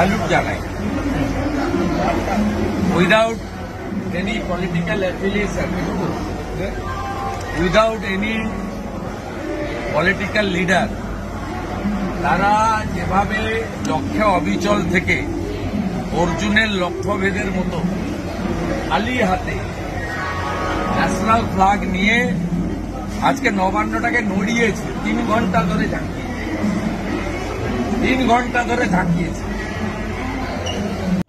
salute জানাই without any political affiliation, without any political leader, তারা যেভাবে লক্ষ্যে অবিচল থেকে অর্জুনের লক্ষ্যভেদের মতো খালি হাতে ন্যাশনাল ফ্ল্যাগ নিয়ে আজকে নবান্নটাকে নড়িয়েছে। 3 ঘন্টা ধরে ঝাঁকিয়েছে।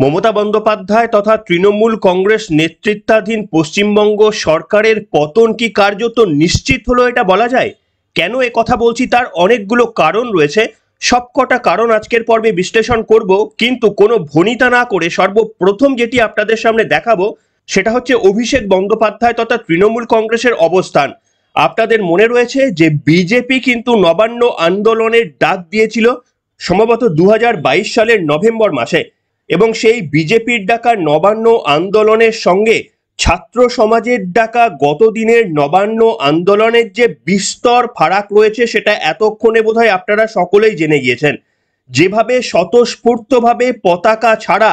মমতা বন্দ্যোপাধ্যায় তথা তৃণমূল কংগ্রেস নেতৃত্বাধীন পশ্চিমবঙ্গ সরকারের পতন কি কার্যত নিশ্চিত হলো এটা বলা যায়? কেন এ কথা বলছি তার অনেকগুলো কারণ রয়েছে। সবকটা কারণ আজকের পর্বে বিশ্লেষণ করব, কিন্তু কোনো ভনিতা না করে সর্বপ্রথম যেটি আপনাদের সামনে দেখাবো সেটা হচ্ছে অভিষেক বন্দ্যোপাধ্যায় তথা তৃণমূল কংগ্রেসের অবস্থান। আপনাদের মনে রয়েছে যে বিজেপি কিন্তু নবান্ন আন্দোলনের ডাক দিয়েছিল সম্ভবত 2022 সালের নভেম্বর মাসে, এবং সেই বিজেপির ডাকা নবান্ন আন্দোলনের সঙ্গে ছাত্র সমাজের ডাকা গত দিনের নবান্ন আন্দোলনের যে বিস্তর ফারাক রয়েছে সেটা এতক্ষণে বোধহয় আপনারা সকলেই জেনে গিয়েছেন। যেভাবে স্বতঃস্ফূর্তভাবে পতাকা ছাড়া,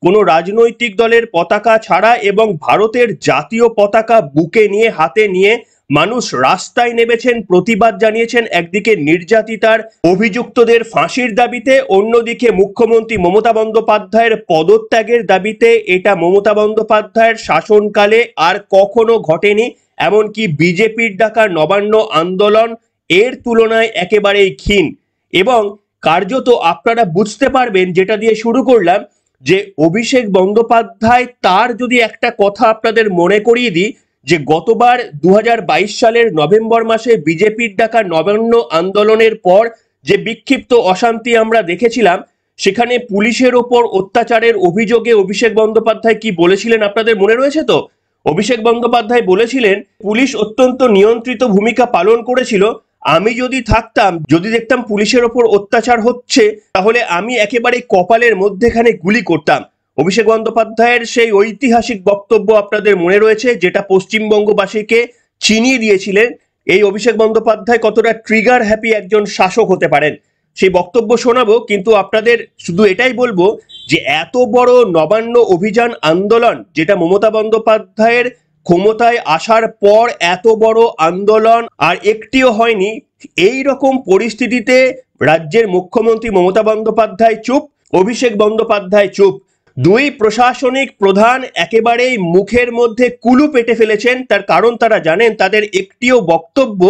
কোনো রাজনৈতিক দলের পতাকা ছাড়া এবং ভারতের জাতীয় পতাকা বুকে নিয়ে হাতে নিয়ে মানুষ রাস্তায় নেমেছেন, প্রতিবাদ জানিয়েছেন, একদিকে নির্যাতিতার অভিযুক্তদের ফাঁসির দাবিতে, অন্যদিকে মুখ্যমন্ত্রী মমতা বন্দ্যোপাধ্যায়ের পদত্যাগের দাবিতে। এটা মমতা বন্দ্যোপাধ্যায়ের শাসনকালে আর কখনো ঘটেনি। এমনকি বিজেপির ডাকা নবান্ন আন্দোলন এর তুলনায় একেবারেই ক্ষীণ। এবং কার্যত আপনারা বুঝতে পারবেন, যেটা দিয়ে শুরু করলাম, যে অভিষেক বন্দ্যোপাধ্যায় তার যদি একটা কথা আপনাদের মনে করিয়ে দিই, যে গতবার 2022 সালের নভেম্বর মাসে বিজেপির ডাকা নবান্ন আন্দোলনের পর যে বিক্ষিপ্ত অশান্তি আমরা দেখেছিলাম, সেখানে পুলিশের ওপর অত্যাচারের অভিযোগে অভিষেক বন্দ্যোপাধ্যায় কি বলেছিলেন আপনাদের মনে রয়েছে তো? অভিষেক বন্দ্যোপাধ্যায় বলেছিলেন, পুলিশ অত্যন্ত নিয়ন্ত্রিত ভূমিকা পালন করেছিল। আমি যদি থাকতাম, যদি দেখতাম পুলিশের ওপর অত্যাচার হচ্ছে, তাহলে আমি একেবারে কপালের মধ্যেখানে গুলি করতাম। অভিষেক বন্দ্যোপাধ্যায়ের সেই ঐতিহাসিক বক্তব্য আপনাদের মনে রয়েছে, যেটা পশ্চিমবঙ্গবাসীকে চিনিয়ে দিয়েছিলেন এই অভিষেক বন্দ্যোপাধ্যায় কতটা ট্রিগার হ্যাপি একজন শাসক হতে পারেন। সেই বক্তব্য শোনাবো, কিন্তু আপনাদের শুধু এটাই বলবো যে এত বড় নবান্ন অভিযান আন্দোলন, যেটা মমতা বন্দ্যোপাধ্যায়ের ক্ষমতায় আসার পর এত বড় আন্দোলন আর একটিও হয়নি, এই রকম পরিস্থিতিতে রাজ্যের মুখ্যমন্ত্রী মমতা বন্দ্যোপাধ্যায় চুপ, অভিষেক বন্দ্যোপাধ্যায় চুপ। দুই প্রশাসনিক প্রধান একেবারেই মুখের মধ্যে কুলু পেটে ফেলেছেন। তার কারণ তারা জানেন তাদের একটিও বক্তব্য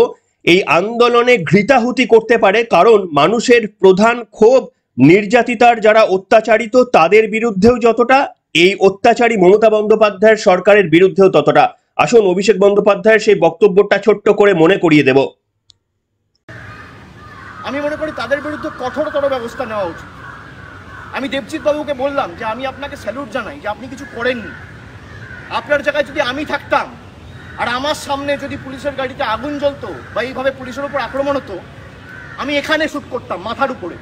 এই আন্দোলনে ঘৃতাহুতি করতে পারে, কারণ মানুষের প্রধান ক্ষোভ নির্যাতিতার যারা অত্যাচারিত তাদের বিরুদ্ধেও যতটা, এই অত্যাচারী মমতা বন্দ্যোপাধ্যায়ের সরকারের বিরুদ্ধেও ততটা। আসুন অভিষেক বন্দ্যোপাধ্যায়ের সেই বক্তব্যটা ছোট্ট করে মনে করিয়ে দেব। আমি মনে করি তাদের বিরুদ্ধে কঠোরতর ব্যবস্থা নেওয়া উচিত। আমি দেবজিৎ বাবুকে বললাম যে আমি আপনাকে স্যালুট জানাই যে আপনি কিছু করেননি। আপনার জায়গায় যদি আমি থাকতাম আর আমার সামনে যদি পুলিশের গাড়িতে আগুন জ্বলতো বা এইভাবে পুলিশের উপর আক্রমণ হতো, আমি এখানে শুট করতাম মাথার উপরে।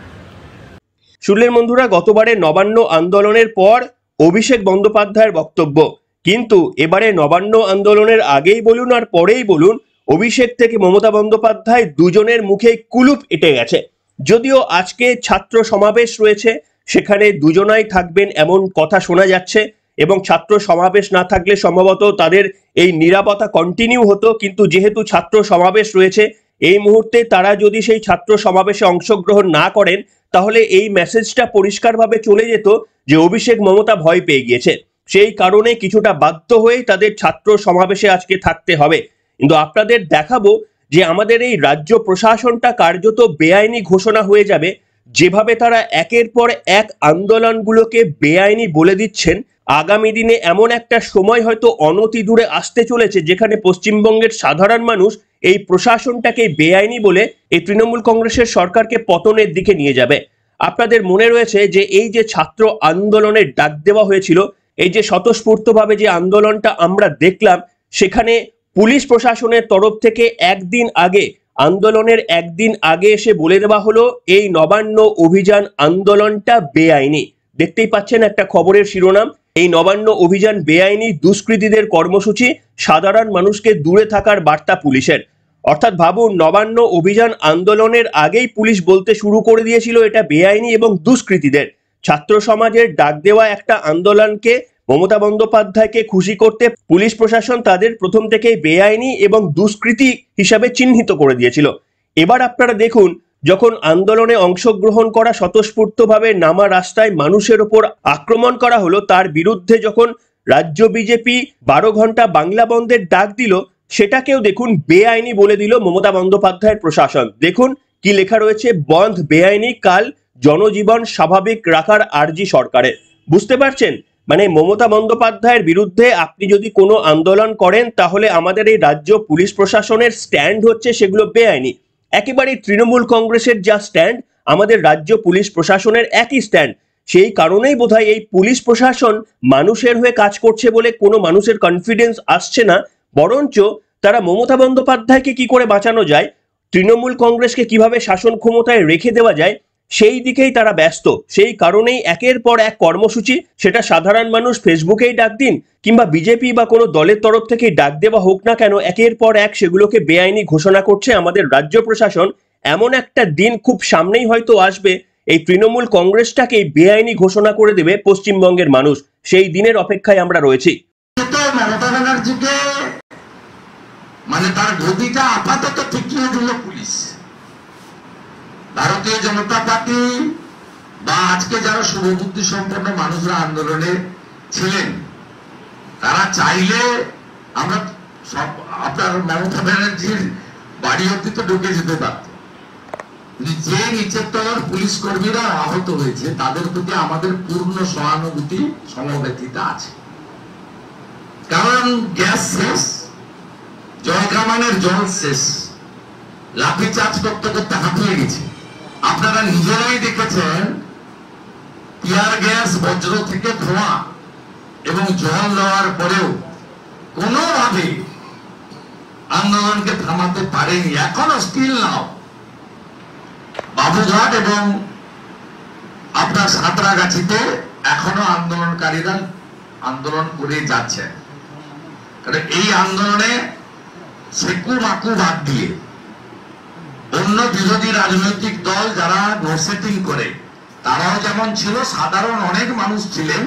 শুনলেন বন্ধুরা গতবারে নবান্ন আন্দোলনের পর অভিষেক বন্দ্যোপাধ্যায়ের বক্তব্য, কিন্তু এবারে নবান্ন আন্দোলনের আগেই বলুন আর পরেই বলুন, অভিষেক থেকে মমতা বন্দ্যোপাধ্যায় দুজনের মুখে কুলুপ এঁটে গেছে। যদিও আজকে ছাত্র সমাবেশ রয়েছে, সেখানে দুজনাই থাকবেন এমন কথা শোনা যাচ্ছে, এবং ছাত্র সমাবেশ না থাকলে সম্ভবত তাদের এই নিরাপত্তা কন্টিনিউ হতো, কিন্তু যেহেতু ছাত্র সমাবেশ রয়েছে এই মুহূর্তে, তারা যদি সেই ছাত্র সমাবেশে অংশগ্রহণ না করেন তাহলে এই মেসেজটা পরিষ্কারভাবে চলে যেত যে অভিষেক মমতা ভয় পেয়ে গিয়েছে। সেই কারণে কিছুটা বাধ্য হয়ে তাদের ছাত্র সমাবেশে আজকে থাকতে হবে। কিন্তু আপনাদের দেখাবো যে আমাদের এই রাজ্য প্রশাসনটা কার্যত বেআইনি ঘোষণা হয়ে যাবে। যেভাবে তারা একের পর এক আন্দোলনগুলোকে বেআইনি বলে দিচ্ছেন, আগামী দিনে এমন একটা সময় হয়তো অনতি দূরে আসতে চলেছে যেখানে পশ্চিমবঙ্গের সাধারণ মানুষ এই প্রশাসনটাকে বেআইনি বলে এই তৃণমূল কংগ্রেসের সরকারকে পতনের দিকে নিয়ে যাবে। আপনাদের মনে রয়েছে যে এই যে ছাত্র আন্দোলনের ডাক দেওয়া হয়েছিল, এই যে স্বতঃস্ফূর্তভাবে যে আন্দোলনটা আমরা দেখলাম, সেখানে পুলিশ প্রশাসনের তরফ থেকে আন্দোলনের একদিন আগে এসে বলে দেওয়া হলো এই নবান্ন অভিযান আন্দোলনটা বেআইনি। দেখতেই পাচ্ছেন একটা খবরের শিরোনাম, এই নবান্ন অভিযান বেআইনি, দুষ্কৃতীদের কর্মসূচি, সাধারণ মানুষকে দূরে থাকার বার্তা পুলিশের। অর্থাৎ ভাবুন, নবান্ন অভিযান আন্দোলনের আগেই পুলিশ বলতে শুরু করে দিয়েছিল এটা বেআইনি এবং দুষ্কৃতীদের। ছাত্র সমাজের ডাক দেওয়া একটা আন্দোলনকে মমতা বন্দ্যোপাধ্যায়কে খুশি করতে পুলিশ প্রশাসন তাদের প্রথম থেকেই বেআইনি এবং দুষ্কৃতী হিসাবে চিহ্নিত করে দিয়েছিল। এবার আপনারা দেখুন, যখন আন্দোলনে অংশগ্রহণ করা স্বতঃস্ফূর্তভাবে নামা রাস্তায় মানুষের ওপর আক্রমণ করা হলো, তার বিরুদ্ধে যখন রাজ্য বিজেপি 12 ঘন্টা বাংলা বন্ধের ডাক দিল, সেটাকেও দেখুন বেআইনি বলে দিল মমতা বন্দ্যোপাধ্যায়ের প্রশাসন। দেখুন কি লেখা রয়েছে, বন্ধ বেআইনি, কাল জনজীবন স্বাভাবিক রাখার আর্জি সরকারের। বুঝতে পারছেন, মানে মমতা বন্দ্যোপাধ্যায়ের বিরুদ্ধে আপনি যদি কোনো আন্দোলন করেন তাহলে আমাদের এই রাজ্য পুলিশ প্রশাসনের স্ট্যান্ড হচ্ছে সেগুলো বেআইনি। একেবারে তৃণমূল কংগ্রেসের যা স্ট্যান্ড, আমাদের রাজ্য পুলিশ প্রশাসনের একই স্ট্যান্ড। সেই কারণেই বোধহয় এই পুলিশ প্রশাসন মানুষের হয়ে কাজ করছে বলে কোনো মানুষের কনফিডেন্স আসছে না, বরঞ্চ তারা মমতা বন্দ্যোপাধ্যায়কে কি করে বাঁচানো যায়, তৃণমূল কংগ্রেসকে কিভাবে শাসন ক্ষমতায় রেখে দেওয়া যায়, সেই দিকেই তারা ব্যস্ত। সেই কারণেই একের পর এক কর্মসূচি, সেটা সাধারণ মানুষ ফেসবুকেই ডাক দিন কিংবা বিজেপি বা কোনো দলের তরফ থেকে ডাক দেওয়া হোক না কেন, একের পর এক সেগুলোকে বেআইনি ঘোষণা করছে আমাদের রাজ্য প্রশাসন। এমন একটা দিন খুব সামনেই হয়তো আসবে, এই তৃণমূল কংগ্রেসটাকেই বেআইনি ঘোষণা করে দেবে পশ্চিমবঙ্গের মানুষ। সেই দিনের অপেক্ষায় আমরা রয়েছি। মমতা ব্যানার্জিকে মানে তার গদিটা আপাতত ঠেকিয়ে দিল পুলিশ। ভারতীয় জনতা পার্টি বা আজকে যারা শুভবুদ্ধি সম্পন্ন মানুষরা আন্দোলনে ছিলেন, তারা চাইলে আমরা সব আপনার মমতা ব্যানার্জির বাড়ি অব্দি তো ঢুকে যেতে পারত। যে নিচের তলার পুলিশ কর্মীরা আহত হয়েছে তাদের প্রতি আমাদের পূর্ণ সহানুভূতি সমবেতিতা আছে। কারণ গ্যাস শেষ, জয়কামানের জল শেষ, লাঠি চার্জ করতে করতে হাঁপিয়ে গেছে। আপনারা নিজেরাই দেখেছেন, টিয়ার গ্যাস, বজ্র থেকে ধোঁয়া এবং জল দেওয়ার পরেও কোনোভাবে আন্দোলনকে থামাতে পারেনি। এখনো স্টিল নাও বাবুঘাট এবং আপনার সাঁতরাগাছিতে এখনো আন্দোলনকারীরা আন্দোলন করে যাচ্ছে। কারণ এই আন্দোলনে সেকু মাকু বাদ দিয়ে অন্য বিরোধী রাজনৈতিক দল যারা নোসেটিং করে তারাও যেমন ছিল, সাধারণ অনেক মানুষ ছিলেন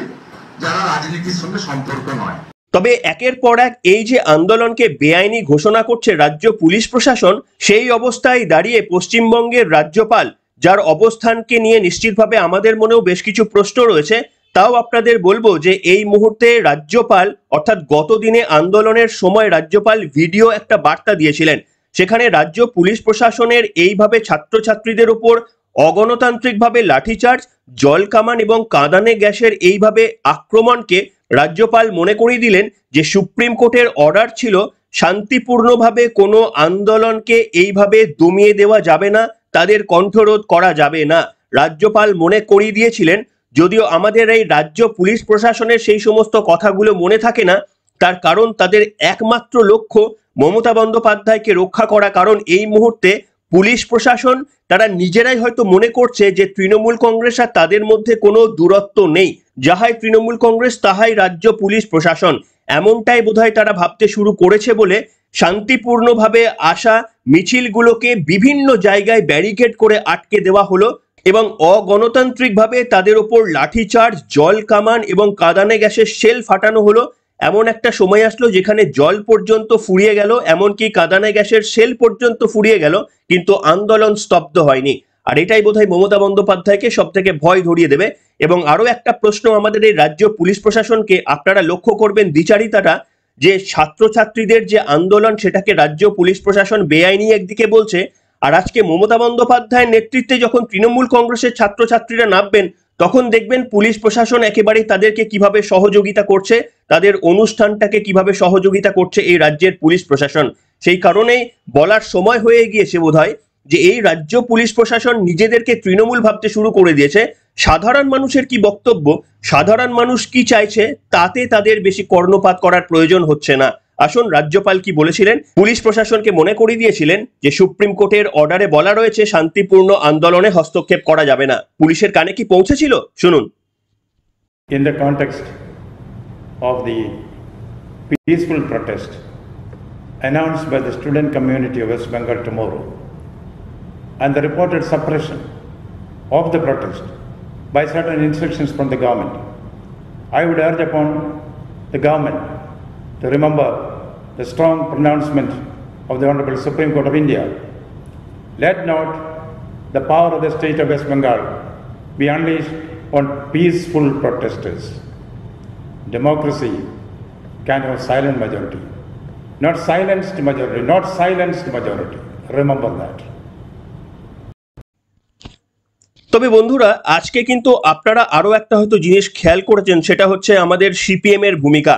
যারা রাজনীতির সঙ্গে সম্পর্ক নয়। তবে একের পর এক এই যে আন্দোলনকে বেআইনি ঘোষণা করছে রাজ্য পুলিশ প্রশাসন, সেই অবস্থায় দাঁড়িয়ে পশ্চিমবঙ্গের রাজ্যপাল, যার অবস্থানকে নিয়ে নিশ্চিতভাবে আমাদের মনেও বেশ কিছু প্রশ্ন রয়েছে, তাও আপনাদের বলবো যে এই মুহূর্তে রাজ্যপাল, অর্থাৎ গতদিনে আন্দোলনের সময় রাজ্যপাল ভিডিও একটা বার্তা দিয়েছিলেন। সেখানে রাজ্য পুলিশ প্রশাসনের এইভাবে ছাত্রছাত্রীদের উপর অগণতান্ত্রিকভাবে লাঠিচার্জ, জল কামান এবং কাঁদানে গ্যাসের এইভাবে আক্রমণকে রাজ্যপাল মনে করিয়ে দিলেন যে সুপ্রিম কোর্টের অর্ডার ছিল শান্তিপূর্ণভাবে কোনো আন্দোলনকে এইভাবে দমিয়ে দেওয়া যাবে না, তাদের কণ্ঠরোধ করা যাবে না। রাজ্যপাল মনে করিয়ে দিয়েছিলেন, যদিও আমাদের এই রাজ্য পুলিশ প্রশাসনের সেই সমস্ত কথাগুলো মনে থাকে না। তার কারণ তাদের একমাত্র লক্ষ্য মমতা বন্দ্যোপাধ্যায়কে রক্ষা করা। কারণ এই মুহূর্তে পুলিশ প্রশাসন তারা নিজেরাই হয়তো মনে করছে যে তৃণমূল কংগ্রেস আর তাদের মধ্যে কোনো দূরত্ব নেই, যাহাই তৃণমূল কংগ্রেস তাহাই রাজ্য পুলিশ প্রশাসন, এমনটাই বোধহয় তারা ভাবতে শুরু করেছে বলে শান্তিপূর্ণভাবে আসা মিছিলগুলোকে বিভিন্ন জায়গায় ব্যারিকেড করে আটকে দেওয়া হলো এবং অগণতান্ত্রিকভাবে তাদের ওপর লাঠিচার্জ, জল কামান এবং কাঁদানে গ্যাসের শেল ফাটানো হলো। এমন একটা সময় আসলো যেখানে জল পর্যন্ত ফুরিয়ে গেল, এমনকি কাঁদানে গ্যাসের শেল পর্যন্ত ফুরিয়ে গেল, কিন্তু আন্দোলন স্তব্ধ হয়নি। আর এটাই বোধহয় মমতা বন্দ্যোপাধ্যায়কে সব থেকে ভয় ধরিয়ে দেবে। এবং আরো একটা প্রশ্ন আমাদের এই রাজ্য পুলিশ প্রশাসনকে, আপনারা লক্ষ্য করবেন দ্বিচারিতাটা, যে ছাত্রছাত্রীদের যে আন্দোলন সেটাকে রাজ্য পুলিশ প্রশাসন বেআইনি একদিকে বলছে, আর আজকে মমতা বন্দ্যোপাধ্যায়ের নেতৃত্বে যখন তৃণমূল কংগ্রেসের ছাত্রছাত্রীরা নামবেন তখন দেখবেন পুলিশ প্রশাসন একেবারেই তাদেরকে কিভাবে সহযোগিতা করছে, তাদের অনুষ্ঠানটাকে কিভাবে সহযোগিতা করছে এই রাজ্যের পুলিশ প্রশাসন। সেই কারণেই বলার সময় হয়ে গিয়েছে বোধহয় যে এই রাজ্য পুলিশ প্রশাসন নিজেদেরকে তৃণমূল ভাবতে শুরু করে দিয়েছে। সাধারণ মানুষের কি বক্তব্য, সাধারণ মানুষ কি চাইছে, তাতে তাদের বেশি কর্ণপাত করার প্রয়োজন হচ্ছে না। আসুন রাজ্যপাল কি বলেছিলেন। পুলিশ প্রশাসনকে মনে করিয়ে দিয়েছিলেন যে সুপ্রিম কোর্টের অর্ডারে বলা রয়েছে শান্তিপূর্ণ আন্দোলনে হস্তক্ষেপ করা যাবে না। পুলিশের কানে কি পৌঁছেছিল, শুনুন। In the context of the peaceful protest announced by the student community of West Bengal tomorrow and the reported suppression of the protest by certain instructions from the government. I would urge upon the government to remember the strong pronouncement of the Honorable Supreme Court of India. Let not the power of the state of West Bengal be unleashed on peaceful protesters. Democracy can have silent majority, not silenced majority, not silenced majority. Remember that. তবে বন্ধুরা, আজকে কিন্তু আপনারা আরো একটা হয়তো জিনিস খেয়াল করেছেন, সেটা হচ্ছে আমাদের সিপিএম এর ভূমিকা।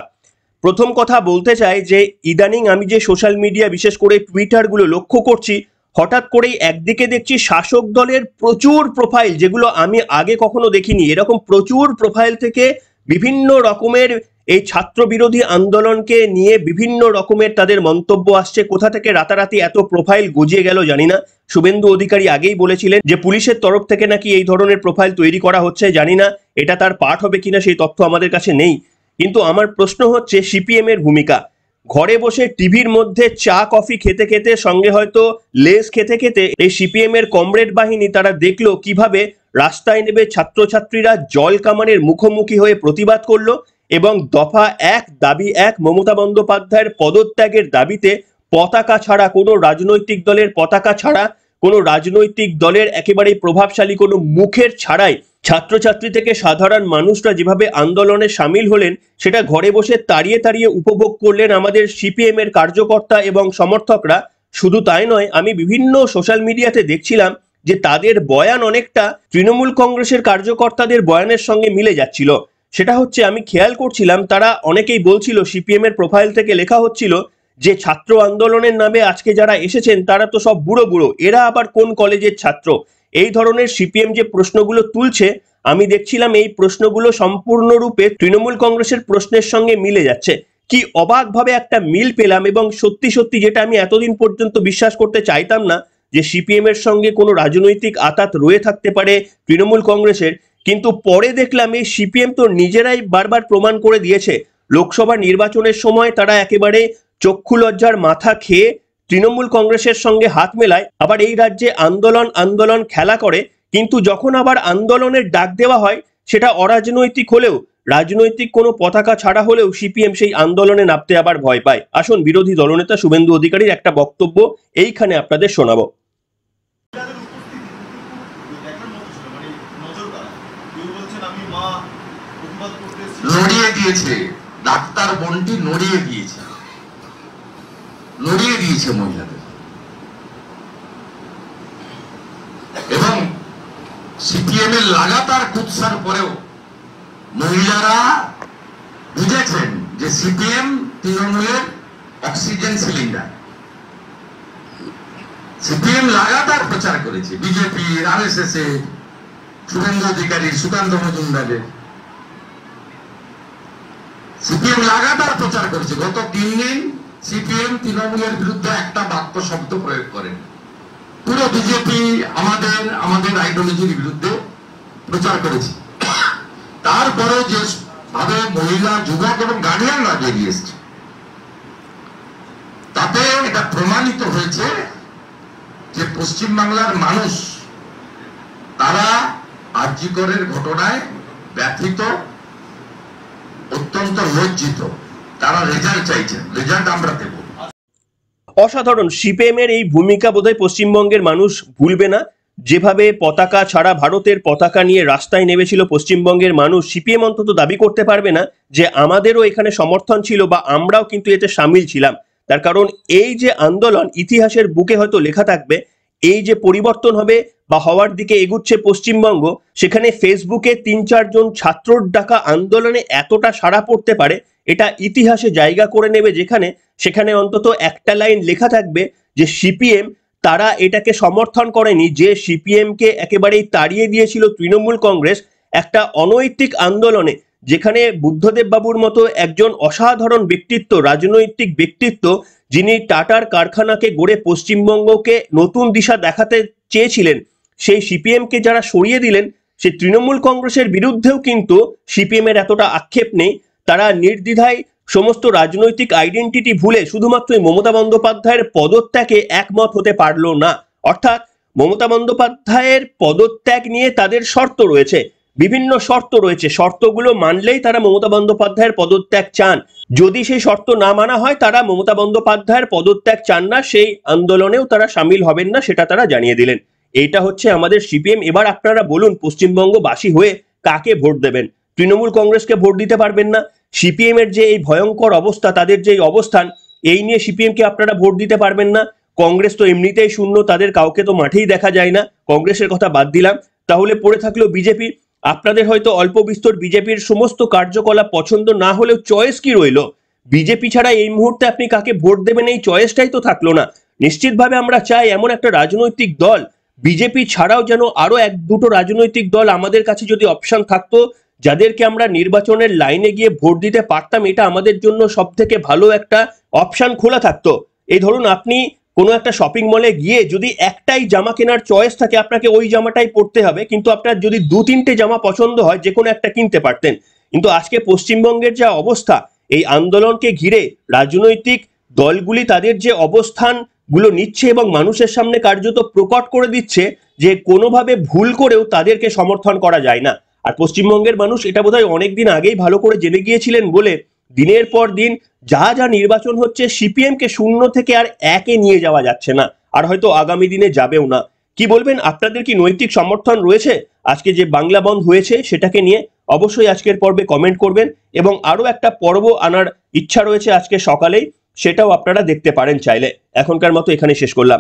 প্রথম কথা বলতে চাই যে ইদানিং আমি যে সোশ্যাল মিডিয়া বিশেষ করে টুইটারগুলো লক্ষ্য করছি, হঠাৎ করেই একদিকে দেখছি শাসক দলের প্রচুর প্রোফাইল, যেগুলো আমি আগে কখনো দেখিনি, এরকম প্রচুর প্রোফাইল থেকে বিভিন্ন রকমের এই ছাত্র বিরোধী আন্দোলনকে নিয়ে বিভিন্ন রকমের তাদের মন্তব্য আসছে। কোথা থেকে রাতারাতি এত প্রোফাইল গজিয়ে গেল জানি না। শুভেন্দু অধিকারী আগেই বলেছিলেন যে পুলিশের তরফ থেকে নাকি এই ধরনের প্রোফাইল তৈরি করা হচ্ছে, জানি না এটা তার পার্ট হবে কিনা, সেই তথ্য আমাদের কাছে নেই। কিন্তু আমার প্রশ্ন হচ্ছে সিপিএম এর ভূমিকা। ঘরে বসে টিভির মধ্যে চা কফি খেতে খেতে, সঙ্গে হয়তো লেস খেতে খেতে এই সিপিএম এর কমরেড বাহিনী তারা দেখলো কিভাবে রাস্তায় নেমে ছাত্রছাত্রীরা জল কামানের মুখোমুখি হয়ে প্রতিবাদ করলো এবং দফা 1 দাবি 1 মমতা বন্দ্যোপাধ্যায়ের পদত্যাগের দাবিতে পতাকা ছাড়া, কোনো রাজনৈতিক দলের পতাকা ছাড়া, কোনো রাজনৈতিক দলের একেবারেই প্রভাবশালী কোনো মুখের ছাড়াই ছাত্রছাত্রী থেকে সাধারণ মানুষরা যেভাবে আন্দোলনে সামিল হলেন, সেটা ঘরে বসে তাড়িয়ে তাড়িয়ে উপভোগ করলেন আমাদের সিপিএম এর কার্যকর্তা এবং সমর্থকরা। শুধু তাই নয়, আমি বিভিন্ন সোশ্যাল মিডিয়াতে দেখছিলাম যে তাদের বয়ান অনেকটা তৃণমূল কংগ্রেসের কার্যকর্তাদের বয়ানের সঙ্গে মিলে যাচ্ছিল। সেটা হচ্ছে, আমি খেয়াল করছিলাম তারা অনেকেই বলছিল, সিপিএম এর প্রোফাইল থেকে লেখা হচ্ছিল যে ছাত্র আন্দোলনের নামে আজকে যারা এসেছেন তারা তো সব বুড়ো বুড়ো, এরা আবার কোন কলেজের ছাত্র। এই ধরনের সিপিএম যে প্রশ্নগুলো তুলছে, আমি দেখছিলাম এই প্রশ্নগুলো সম্পূর্ণরূপে তৃণমূল কংগ্রেসের প্রশ্নের সঙ্গে মিলে যাচ্ছে। কি অবাকভাবে একটা মিল পেলাম, এবং সত্যি সত্যি যেটা আমি এতদিন পর্যন্ত বিশ্বাস করতে চাইতাম না যে সিপিএম এর সঙ্গে কোনো রাজনৈতিক আঁতাত রয়ে থাকতে পারে তৃণমূল কংগ্রেসের, কিন্তু পরে দেখলাম এই সিপিএম তো নিজেরাই বারবার প্রমাণ করে দিয়েছে। লোকসভা নির্বাচনের সময় তারা একেবারে চক্ষু লজ্জার মাথা খেয়ে তৃণমূল কংগ্রেসের সঙ্গে হাত মেলায়, আবার এই রাজ্যে আন্দোলন আন্দোলন খেলা করে, কিন্তু যখন আবার আন্দোলনের ডাক দেওয়া হয় সেটা অরাজনৈতিক হলেও, রাজনৈতিক কোনো পতাকা ছাড়া হলেও সিপিএম সেই আন্দোলনে নামতে আবার ভয় পায়। আসুন বিরোধী দলনেতা শুভেন্দু অধিকারীর একটা বক্তব্য এইখানে আপনাদের শোনাবো। নড়িয়ে দিয়েছে, ডাক্তার বোনটি নড়িয়ে দিয়েছে, নড়িয়ে দিয়েছে মহিলাদের। এবং সিপিএম এর লাগাতার কুৎসার পরেও মহিলারা বুঝেছেন যে সিপিএম তৃণমূলের অক্সিজেন সিলিন্ডার। সিপিএম লাগাতার প্রচার করেছে, বিজেপি, আরএসএস এর, শুভেন্দু অধিকারী, সুকান্ত মজুমদারের। সিপিএম লাগাতার প্রচার করেছে। গত 3 দিন সিপিএম তৃণমূলের বিরুদ্ধে একটা বাক্য শব্দ প্রয়োগ করেন। পুরো বিজেপি আমাদের আইডিওলজির বিরুদ্ধে প্রচার করেছে। তারপরে যে ভাবে মহিলা, যুবক এবং গার্ডিয়ানরা বেরিয়ে এসছে, তাতে এটা প্রমাণিত হয়েছে যে পশ্চিমবাংলার মানুষ তারা আরজি করের ঘটনায় ব্যথিত, অত্যন্ত লজ্জিত। তারা রেজাল্ট চাইছেন, রেজাল্ট আমরা দেব। অসাধারণ। সিপিএম এর এই ভূমিকা বোধহয় পশ্চিমবঙ্গের মানুষ ভুলবে না। যেভাবে পতাকা ছাড়া ভারতের পতাকা নিয়ে রাস্তায় নেমেছিল পশ্চিমবঙ্গের মানুষ, সিপিএম অন্তত দাবি করতে পারবে না যে আমাদেরও এখানে সমর্থন ছিল বা আমরাও কিন্তু এতে সামিল ছিলাম। তার কারণ এই যে আন্দোলন ইতিহাসের বুকে হয়তো লেখা থাকবে, এই যে পরিবর্তন হবে বা হওয়ার দিকে এগুচ্ছে পশ্চিমবঙ্গ, সেখানে ফেসবুকে 3-4 জন ছাত্রর ডাকা আন্দোলনে এতটা সাড়া পড়তে পারে, এটা ইতিহাসে জায়গা করে নেবে, যেখানে সেখানে অন্তত একটা লাইন লেখা থাকবে যে সিপিএম তারা এটাকে সমর্থন করেনি, যে সিপিএম কে একেবারেই তাড়িয়ে দিয়েছিল তৃণমূল কংগ্রেস একটা অনৈতিক আন্দোলনে, যেখানে বুদ্ধদেব বাবুর মতো একজন অসাধারণ ব্যক্তিত্ব, রাজনৈতিক ব্যক্তিত্ব, যিনি টাটার কারখানাকে গড়ে পশ্চিমবঙ্গকে নতুন দিশা দেখাতে চেয়েছিলেন, সেই সিপিএম কে যারা সরিয়ে দিলেন, সেই তৃণমূল কংগ্রেসের বিরুদ্ধেও কিন্তু সিপিএম এর এতটা আক্ষেপ নেই। তারা নির্দ্বিধায় সমস্ত রাজনৈতিক আইডেন্টিটি ভুলে শুধুমাত্র মমতা বন্দ্যোপাধ্যায়ের পদত্যাগে একমত হতে পারলো না। অর্থাৎ মমতা বন্দ্যোপাধ্যায়ের পদত্যাগ নিয়ে তাদের শর্ত রয়েছে, বিভিন্ন শর্ত রয়েছে, শর্তগুলো মানলেই তারা মমতা বন্দ্যোপাধ্যায়ের পদত্যাগ চান। যদি সেই শর্ত না মানা হয় তারা মমতা বন্দ্যোপাধ্যায়ের পদত্যাগ চান না, সেই আন্দোলনেও তারা সামিল হবেন না, সেটা তারা জানিয়ে দিলেন। এইটা হচ্ছে আমাদের সিপিএম। এবার আপনারা বলুন পশ্চিমবঙ্গবাসী হয়ে কাকে ভোট দেবেন? তৃণমূল কংগ্রেসকে ভোট দিতে পারবেন না। সিপিএম এর যে এই ভয়ঙ্কর অবস্থা, তাদের যে অবস্থান, এই নিয়ে সিপিএম কে আপনারা ভোট দিতে পারবেন না। কংগ্রেস তো এমনিতেই শূন্য, তাদের কাউকে তো মাঠেই দেখা যায় না, কংগ্রেসের কথা বাদ দিলাম। তাহলে পড়ে থাকলো বিজেপি। আপনাদের হয়তো অল্প বিস্তর বিজেপির সমস্ত কার্যকলাপ পছন্দ না হলেও চয়েস কি রইলো? বিজেপি ছাড়া এই মুহূর্তে আপনি কাকে ভোট দেবেন এই চয়েসটাই তো থাকলো না। নিশ্চিতভাবে আমরা চাই এমন একটা রাজনৈতিক দল, বিজেপি ছাড়াও যেন আরো এক দুটো রাজনৈতিক দল আমাদের কাছে যদি অপশন থাকতো, যাদেরকে আমরা নির্বাচনের লাইনে গিয়ে ভোট দিতে পারতাম, এটা আমাদের জন্য সব থেকে ভালো একটা অপশন খোলা থাকতো। এই ধরুন আপনি কোনো একটা শপিং মলে গিয়ে যদি একটাই জামা কেনার চয়েস থাকে, আপনাকে ওই জামাটাই পরতে হবে, কিন্তু আপনার যদি দু তিনটে জামা পছন্দ হয় যে কোনো একটা কিনতে পারতেন। কিন্তু আজকে পশ্চিমবঙ্গের যা অবস্থা, এই আন্দোলনকে ঘিরে রাজনৈতিক দলগুলি তাদের যে অবস্থান গুলো নিচ্ছে এবং মানুষের সামনে কার্যত প্রকট করে দিচ্ছে যে কোনোভাবে ভুল করেও তাদেরকে সমর্থন করা যায় না। আর পশ্চিমবঙ্গের মানুষ এটা বোধহয় অনেকদিন আগেই ভালো করে জেনে গিয়েছিলেন বলে দিনের পর দিন যা যা নির্বাচন হচ্ছে সিপিএম কে 0 থেকে আর 1-এ নিয়ে যাওয়া যাচ্ছে না, আর হয়তো আগামী দিনে যাবেও না। কি বলবেন? আপনাদের কি নৈতিক সমর্থন রয়েছে আজকে যে বাংলা বন্ধ হয়েছে সেটাকে নিয়ে? অবশ্যই আজকের পর্বে কমেন্ট করবেন, এবং আরো একটা পর্ব আনার ইচ্ছা রয়েছে আজকে সকালেই, সেটাও আপনারা দেখতে পারেন চাইলে। এখনকার মতো এখানে শেষ করলাম।